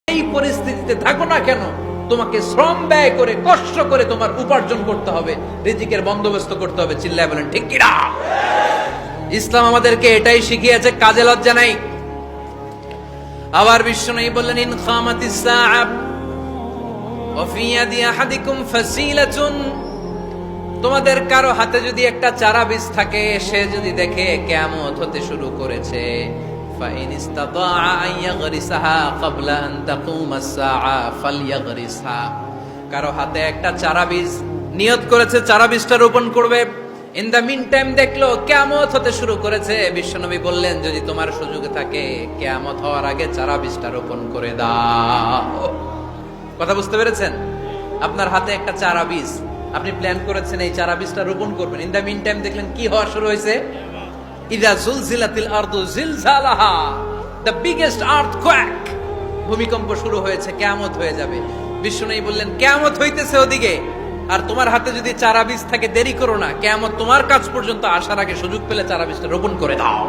এই পরিস্থিতিতে থাকো না কেন, তোমাকে শ্রম ব্যয় করে কষ্ট করে তোমার উপার্জন করতে হবে, রিজিকের বন্দোবস্ত করতে হবে। চিল্লায় বলেন ঠিক কিনা? ইসলাম আমাদেরকে এটাই শিখিয়েছে, কাজে লজ্জা নাই। আবার বিশ্বনবী বললেন, ইন খামাতিস সাআ ওয়া ফি ইয়াদি আহাদিকুম ফাসিলাতুন, তোমাদের কারো হাতে যদি একটা চারা বীজ থাকে, সে যদি দেখে কিয়ামত হতে শুরু করেছে, ফাইন ইসতাতাআ আন ইয়াগরিসাহা ক্বাবলা আন তাকুমাস সাআ ফালইয়াগরিসহা, কারো হাতে একটা চারা বীজ নিয়ত করেছে, চারা বীজটা রোপণ করবে, ইন দা মিন টাইম দেখলো কিয়ামত হতে শুরু করেছে, বিশ্বনবী বললেন যদি তোমার সুযোগ থাকে কিয়ামত হওয়ার আগে চারা বীজটা রোপণ করে দাও। কথা বুঝতে পেরেছেন? আপনার হাতে একটা চারা বীজ, আপনি প্ল্যান করেছেন এই চারা বীজটা রোপণ করবেন, ইন দা মিন টাইম দেখলেন কি হওয়া শুরু হয়েছে, ইযা জুলজিলাতিল আরদু জিলজালাহা, দ্য বিগেস্ট আর্থকোয়েক, ভূমিকম্প শুরু হয়েছে, কিয়ামত হয়ে যাবে। বিশ্বনবী বললেন কিয়ামত হইতেছে ওদিকে, আর তোমার হাতে যদি চারা বীজ থাকে দেরি করো না, কিয়ামত তোমার কাছ পর্যন্ত আসার আগে সুযোগ পেলে চারা বীজটা রোপণ করে দাও।